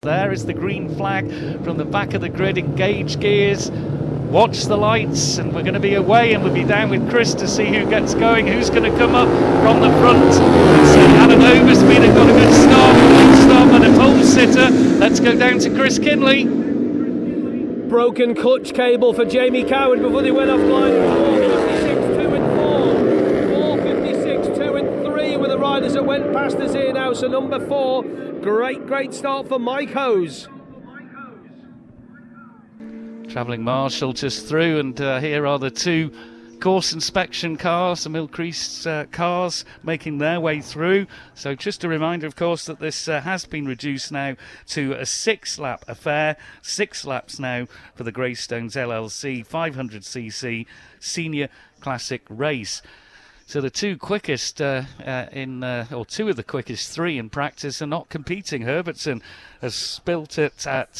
There is the green flag from the back of the grid. Engage gears, watch the lights, and we're going to be away, and we'll be down with Chris to see who gets going, who's going to come up from the front. It's Adam Oversby. They've got a good start and a pole sitter. Let's go down to Chris Kinley. Broken clutch cable for Jamie Coward before they went offline. 456 2 and 4, 456 2 and 3 with the riders that went past us here now. So number 4, great start for Mike Hose. Travelling Marshal just through, and here are the two course inspection cars, the Millcrease cars making their way through. So just a reminder, of course, that this has been reduced now to a 6-lap affair. 6 laps now for the Greystones LLC 500cc Senior Classic race. So the two quickest or two of the quickest 3 in practice are not competing. Herbertson has spilt it at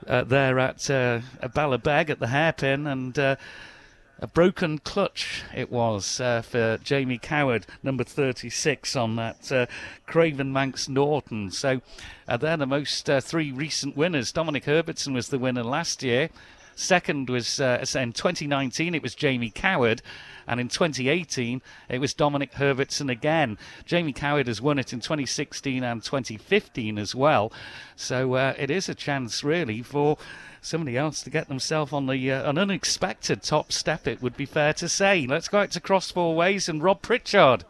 there at Ballabeg at the hairpin, and a broken clutch it was for Jamie Coward, number 36 on that Craven Manx Norton. So they're the most 3 recent winners. Dominic Herbertson was the winner last year. Second was in 2019 it was Jamie Coward, and in 2018 it was Dominic Herbertson again. Jamie Coward has won it in 2016 and 2015 as well, so it is a chance really for somebody else to get themselves on the an unexpected top step, it would be fair to say. Let's go out to Cross Four Ways and Rob Pritchard.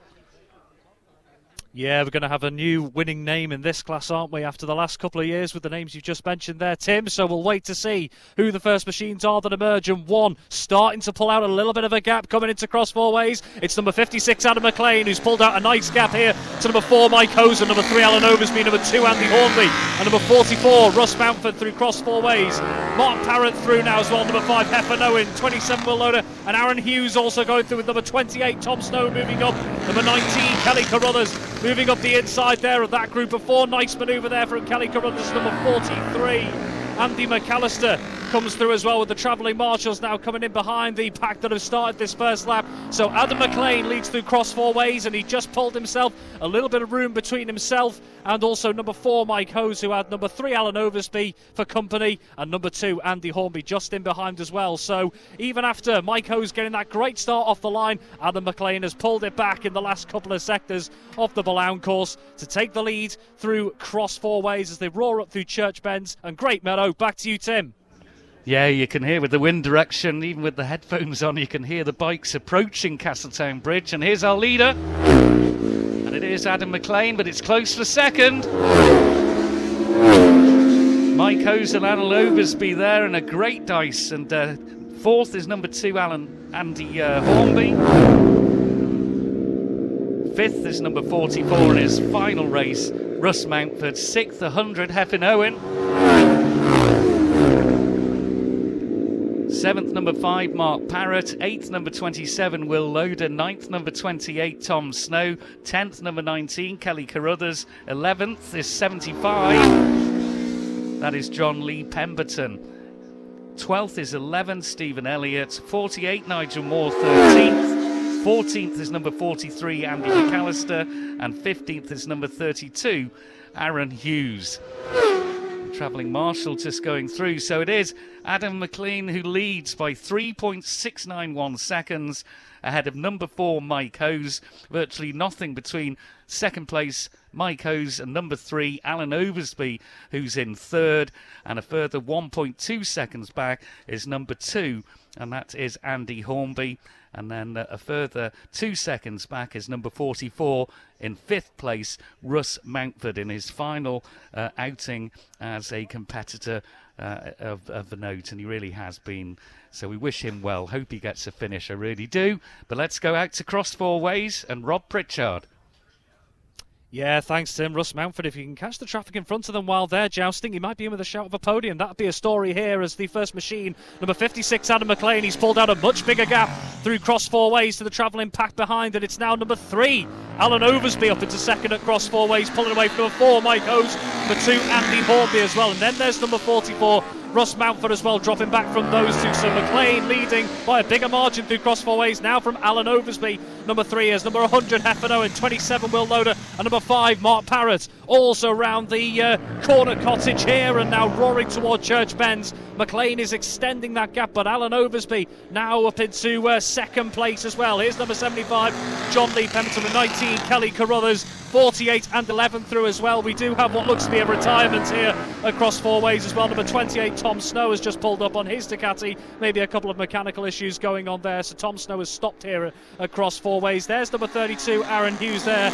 Yeah, we're going to have a new winning name in this class, aren't we, after the last couple of years with the names you've just mentioned there, Tim? So we'll wait to see who the first machines are that emerge, and one starting to pull out a little bit of a gap coming into Cross Four Ways. It's number 56, Adam McLean, who's pulled out a nice gap here to number 4, Mike Hose, and number 3, Alan Oversby, number 2, Andy Hornby, and number 44, Russ Mountford through Cross Four Ways. Mark Parrott through now as well, number 5, Heffer Owen, 27, Will Loader, and Aaron Hughes also going through with number 28, Tom Snow moving up, number 19, Kelly Carruthers moving up the inside there of that group of 4. Nice manoeuvre there from Kelly Carruthers, number 43. Andy McAllister comes through as well with the travelling marshals now coming in behind the pack that have started this first lap. So Adam McLean leads through Cross Four Ways, and he just pulled himself a little bit of room between himself and also number 4 Mike Hose, who had number 3 Alan Oversby for company, and number 2 Andy Hornby just in behind as well. So even after Mike Hose getting that great start off the line, Adam McLean has pulled it back in the last couple of sectors of the Ballown course to take the lead through Cross Four Ways as they roar up through Church Bends and Great Meadow. Back to you, Tim. Yeah, you can hear with the wind direction, even with the headphones on, you can hear the bikes approaching Castletown Bridge. And here's our leader, and it is Adam McLean, but it's close for second. Mike Hose and Alan Oversby there, and a great dice. And fourth is number 2 Andy Hornby. Fifth is number 44 in his final race, Russ Mountford. 6th, 100, Heffin Owen. 7th, number 5, Mark Parrott. 8th, number 27, Will Loader. 9th, number 28, Tom Snow. 10th, number 19, Kelly Carruthers. 11th is 75. That is John Lee Pemberton. 12th is 11, Stephen Elliott. 48, Nigel Moore. 13th. 14th is number 43, Andy McAllister. And 15th is number 32, Aaron Hughes. Travelling marshal just going through. So it is Adam McLean who leads by 3.691 seconds ahead of number 4 Mike Hose. Virtually nothing between second place Mike Hose and number 3 Alan Oversby, who's in third, and a further 1.2 seconds back is number 2, and that is Andy Hornby. And then a further 2 seconds back is number 44 in 5th place, Russ Mountford, in his final outing as a competitor of note, and he really has been. So we wish him well. Hope he gets a finish, I really do. But let's go out to Cross Four Ways and Rob Pritchard. Yeah, thanks, Tim. Russ Mountford, if you can catch the traffic in front of them while they're jousting, he might be in with a shout of a podium. That'd be a story here as the first machine, number 56, Adam McLean, he's pulled out a much bigger gap through Cross Four Ways to the travelling pack behind, and it's now number 3, Alan Oversby, up into second at Cross Four Ways, pulling away from number 4, Mike Hose, number 2, Andy Hornby as well, and then there's number 44, Russ Mountford as well, dropping back from those two. So McLean leading by a bigger margin through Cross Four Ways now from Alan Oversby. Number 3 is number 100, Heffer Owen. 27, Will Loader. And number 5, Mark Parrott. also round the corner cottage here and now roaring toward Church Bends. McLean is extending that gap, but Alan Oversby now up into second place as well. Here's number 75, John Lee Pemberton, with 19, Kelly Carruthers, 48 and 11 through as well. We do have what looks to be a retirement here across four ways as well. Number 28, Tom Snow, has just pulled up on his Ducati. Maybe a couple of mechanical issues going on there, so Tom Snow has stopped here across four ways. There's number 32, Aaron Hughes there,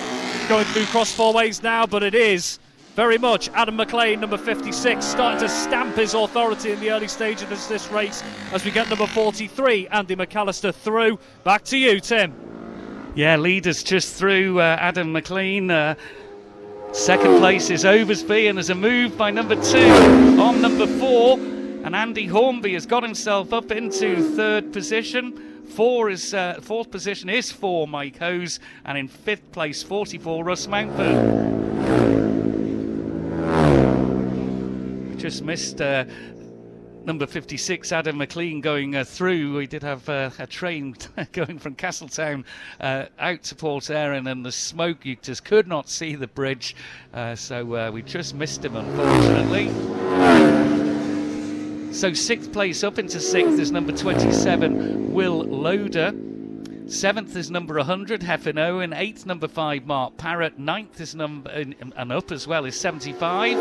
going through cross four ways now, but it is very much Adam McLean, number 56, starting to stamp his authority in the early stage of this race as we get number 43, Andy McAllister, through. Back to you, Tim. Yeah, leaders just through Adam McLean. Second place is Oversby, and there's a move by number 2 on number 4. And Andy Hornby has got himself up into third position. Fourth position is 4, Mike Hose. And in fifth place, 44, Russ Mountford. Just missed number 56, Adam McLean, going through. We did have a train going from Castletown out to Port Erin, and the smoke, you just could not see the bridge. So we just missed him, unfortunately. So sixth place up into sixth is number 27, Will Loader. Seventh is number 100, Heffin Owen. Eighth, number 5, Mark Parrott. Ninth is number, and up as well, is 75.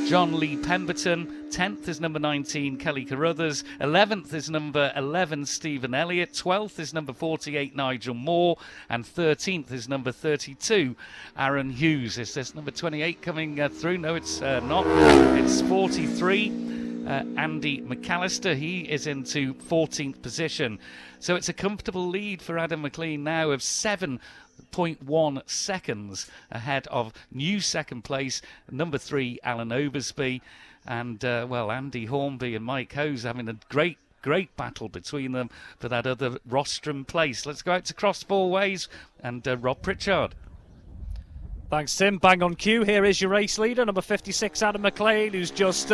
John Lee Pemberton. 10th is number 19, Kelly Carruthers. 11th is number 11, Stephen Elliott. 12th is number 48, Nigel Moore. And 13th is number 32, Aaron Hughes. Is this number 28 coming through? No, it's not. It's 43, Andy McAllister. He is into 14th position. So it's a comfortable lead for Adam McLean now of 7.1 seconds ahead of new second place, number 3, Alan Oversby. And, Andy Hornby and Mike Hose having a great battle between them for that other rostrum place. Let's go out to cross four ways and Rob Pritchard. Thanks, Tim. Bang on cue. Here is your race leader, number 56, Adam McLean, who's just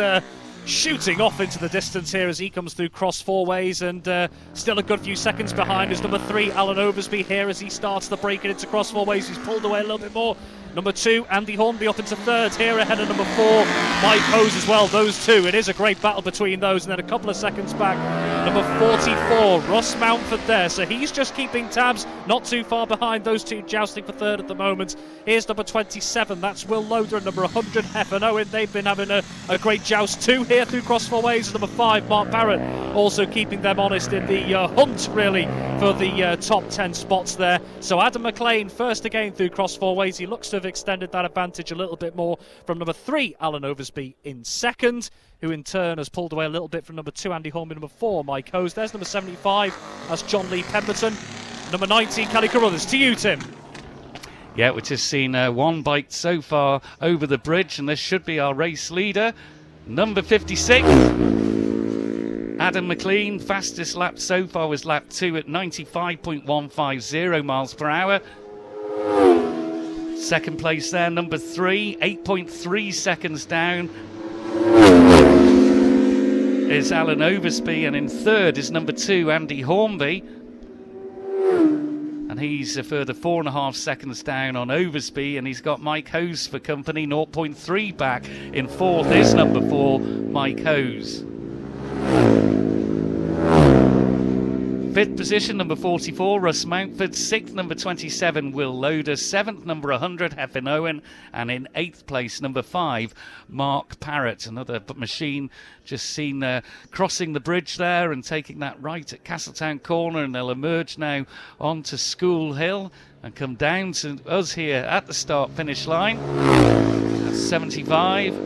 shooting off into the distance here as he comes through cross four ways, and still a good few seconds behind is number 3, Alan Oversby, here as he starts to break it into cross four ways. He's pulled away a little bit more. Number 2, Andy Hornby up into third here ahead of number 4, Mike Hose as well. Those two, it is a great battle between those. And then a couple of seconds back, number 44, Russ Mountford there. So he's just keeping tabs, not too far behind those two jousting for third at the moment. Here's number 27, that's Will Loader, and number 100, Heffin Owen. They've been having a great joust too here through cross four ways. Number 5, Mark Barrett, also keeping them honest in the hunt really for the top 10 spots there. So Adam McLean first again through cross four ways. He looks to have extended that advantage a little bit more from number 3, Alan Oversby in second, who in turn has pulled away a little bit from number 2, Andy Hornby, number 4, Mike Hose. There's number 75, that's John Lee Pemberton. Number 19, Kelly Carruthers. To you, Tim. Yeah, we've just seen one bike so far over the bridge, and this should be our race leader. Number 56, Adam McLean. Fastest lap so far was lap 2 at 95.150 miles per hour. Second place there, number 3, 8.3 seconds down is Alan Oversby, and in third is number 2, Andy Hornby. And he's a further 4.5 seconds down on Oversby, and he's got Mike Hose for company, 0.3 back. In fourth is number 4, Mike Hose. Fifth position, number 44, Russ Mountford. Sixth, number 27, Will Loader. Seventh, number 100, Heffin Owen. And in eighth place, number 5, Mark Parrott. Another machine just seen crossing the bridge there and taking that right at Castletown Corner. And they'll emerge now onto School Hill and come down to us here at the start-finish line. That's 75.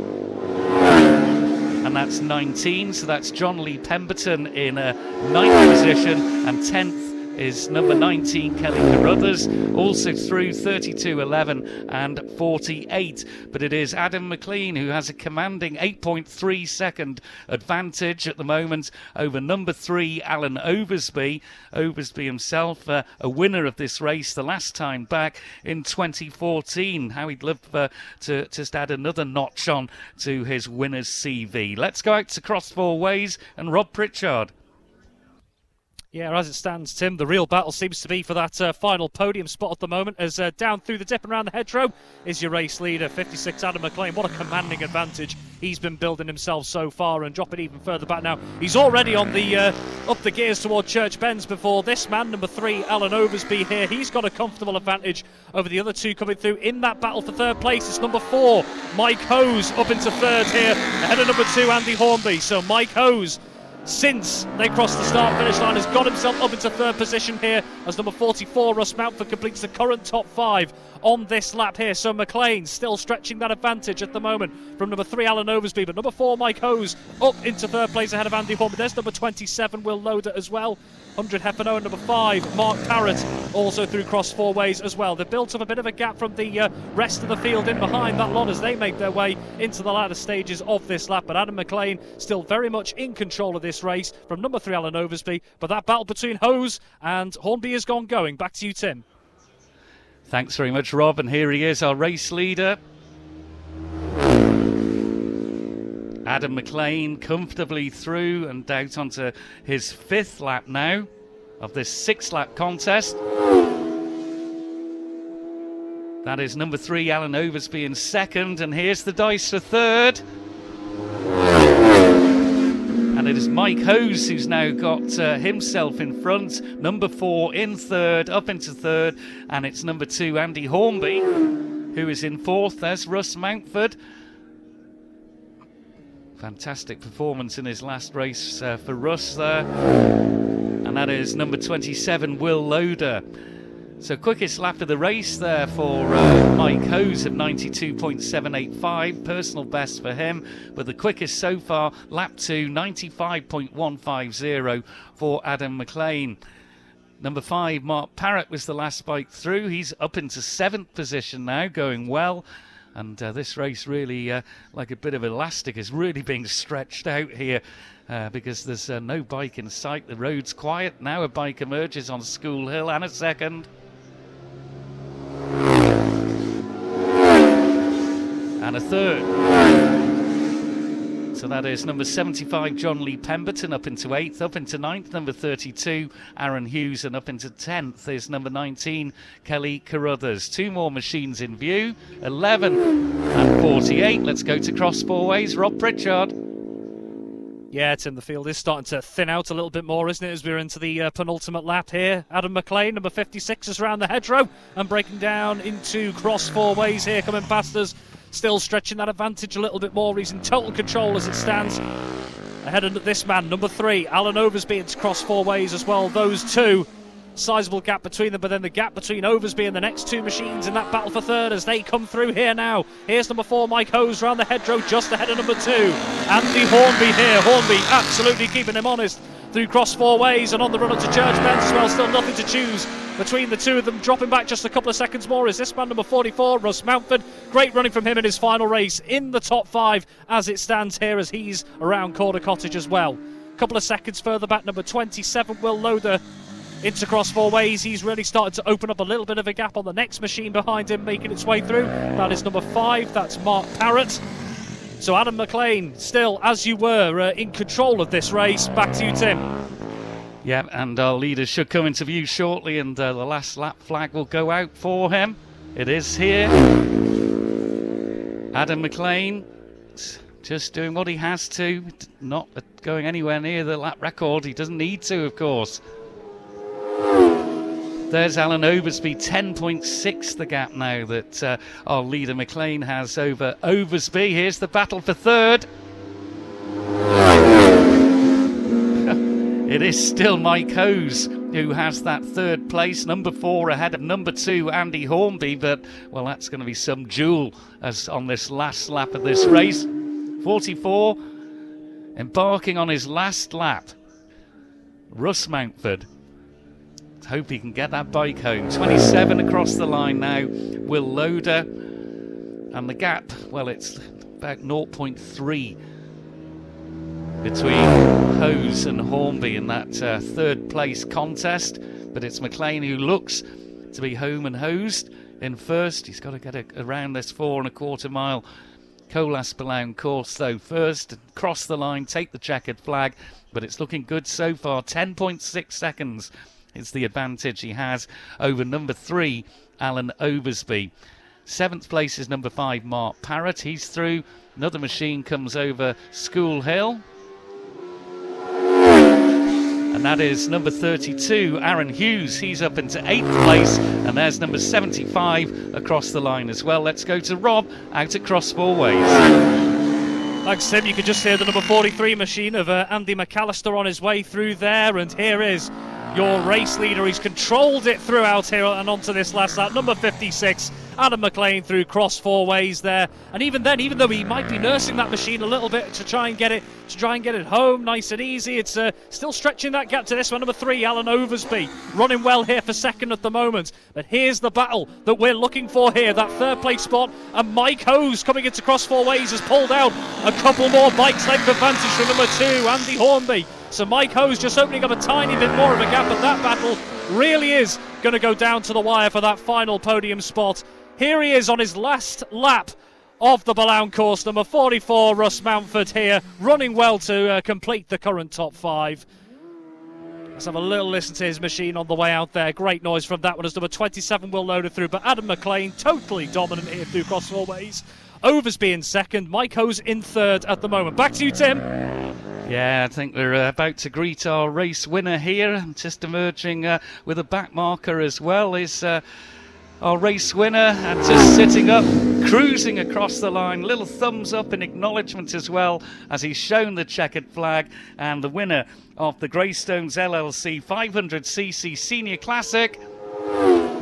And that's 19, so that's John Lee Pemberton in 9th position, and 10th is number 19, Kelly Carruthers, also through 32, 11 and 48. But it is Adam McLean who has a commanding 8.3 second advantage at the moment over number 3, Alan Oversby. Oversby himself a winner of this race the last time back in 2014. How he'd love to just add another notch on to his winner's CV. Let's go out to cross four ways and Rob Pritchard. Yeah, as it stands, Tim, the real battle seems to be for that final podium spot at the moment, as down through the dip and around the hedgerow is your race leader, 56 Adam McLean. What a commanding advantage he's been building himself so far, and dropping even further back now. He's already on the up the gears toward Church Bends before this man, number 3, Alan Oversby here. He's got a comfortable advantage over the other two coming through in that battle for third place. It's number 4, Mike Hose, up into third here, ahead of number 2, Andy Hornby. So Mike Hose, since they crossed the start-finish line, has got himself up into third position here as number 44, Russ Mountford, completes the current top 5 on this lap here. So McLean still stretching that advantage at the moment from number 3, Alan Oversby, but number 4, Mike Hose, up into third place ahead of Andy Hornby. There's number 27, Will Loader as well. 100 Hefferno, and number 5, Mark Parrott, also through cross 4 ways as well. They've built up a bit of a gap from the rest of the field in behind that lot as they make their way into the latter stages of this lap. But Adam McLean still very much in control of this race from number 3, Alan Oversby. But that battle between Hose and Hornby is going. Back to you, Tim. Thanks very much, Rob. And here he is, our race leader. Adam McLean comfortably through and out onto his 5th lap now of this 6-lap contest. That is number 3, Alan Oversby, in 2nd, and here's the dice for 3rd. And it is Mike Hose who's now got himself in front. Number 4 in 3rd, up into 3rd, and it's number 2, Andy Hornby, who is in 4th. There's Russ Mountford. Fantastic performance in his last race for Russ there. And that is number 27, Will Loader. So quickest lap of the race there for Mike Hose of 92.785, personal best for him, but the quickest so far, lap 2, 95.150 for Adam McLean. Number 5, Mark Parrott, was the last bike through. He's up into 7th position now, going well. And this race really, like a bit of elastic, is really being stretched out here because there's no bike in sight. The road's quiet. Now a bike emerges on School Hill, and a second. And a third. So that is number 75, John Lee Pemberton, up into 8th, up into 9th, number 32, Aaron Hughes, and up into 10th is number 19, Kelly Carruthers. 2 more machines in view, 11 and 48. Let's go to cross 4 ways. Rob Pritchard. Yeah, Tim, the field is starting to thin out a little bit more, isn't it, as we're into the penultimate lap here. Adam McLean, number 56, is around the hedgerow and breaking down into cross 4 ways here, coming past us. Still stretching that advantage a little bit more. He's in total control as it stands. Ahead of this man, number 3, Alan Oversby, into cross 4 ways as well. Those two, sizable gap between them, but then the gap between Oversby and the next 2 machines in that battle for 3rd as they come through here now. Here's number 4, Mike Hose, round the hedgerow just ahead of number 2. Andy Hornby here. Hornby absolutely keeping him honest through cross 4 ways and on the run up to Church Bends as well. Still nothing to choose between the two of them, dropping back just a couple of seconds more is this man, number 44, Russ Mountford. Great running from him in his final race in the top 5 as it stands here, as he's around Corner Cottage as well. A couple of seconds further back, number 27, Will Loader, into cross 4 ways. He's really started to open up a little bit of a gap on the next machine behind him, making its way through. That is number 5, that's Mark Parrott. So Adam McLean still, as you were, in control of this race. Back to you, Tim. Yeah, and our leaders should come into view shortly, and the last lap flag will go out for him. It is here. Adam McLean just doing what he has to, not going anywhere near the lap record. He doesn't need to, of course. There's Alan Oversby, 10.6 the gap now that our leader McLean has over Oversby. Here's the battle for 3rd. It is still Mike Hose who has that 3rd place, number 4 ahead of number 2, Andy Hornby, but, well, that's going to be some duel as on this last lap of this race. 44, embarking on his last lap, Russ Mountford. Hope he can get that bike home. 27 across the line now, Will Loader, and the gap, well, it's about 0.3 between Hose and Hornby in that 3rd place contest, but it's McLean who looks to be home and hosed in 1st. He's got to get around this 4 1/4 mile Colas Balaun course though first, cross the line, take the checkered flag, but it's looking good so far. 10.6 seconds is the advantage he has over number 3, Alan Oversby. 7th place is number 5, Mark Parrott. He's through. Another machine comes over School Hill. And that is number 32, Aaron Hughes. He's up into 8th place. And there's number 75 across the line as well. Let's go to Rob out at Cross Four Ways. Thanks, Tim. You could just hear the number 43 machine of Andy McAllister on his way through there. And here is your race leader. He's controlled it throughout here and onto this last lap. Number 56, Adam McLean through Cross Four Ways there. And even then, even though he might be nursing that machine a little bit to try and get it home nice and easy, it's still stretching that gap to this one. Number 3, Alan Oversby, running well here for second at the moment. But here's the battle that we're looking for here, that 3rd place spot. And Mike Hose coming into Cross Four Ways has pulled out a couple more bikes length advantage from number 2, Andy Hornby. So Mike Hose just opening up a tiny bit more of a gap, but that battle really is going to go down to the wire for that final podium spot. Here he is on his last lap of the Balaun course, number 44, Russ Mountford here, running well to complete the current top 5. Let's have a little listen to his machine on the way out there. Great noise from that one as number 27 will load it through, but Adam McLean totally dominant here through Cross Four Ways. Oversby in 2nd, Mike Hose in 3rd at the moment. Back to you, Tim. Yeah, I think we're about to greet our race winner here. Just emerging with a back marker as well is our race winner, and just sitting up, cruising across the line. Little thumbs up in acknowledgement as well as he's shown the checkered flag. And the winner of the Greystones LLC 500cc Senior Classic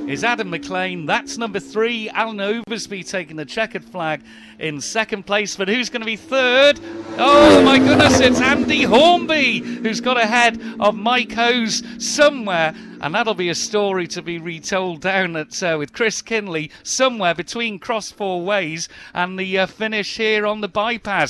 is Adam McLean. That's number 3, Alan Oversby taking the checkered flag in 2nd place. But who's going to be 3rd? Oh my goodness, it's Andy Hornby who's got ahead of Mike Hose somewhere. And that'll be a story to be retold down at with Chris Kinley somewhere between Cross Four Ways and the finish here on the bypass.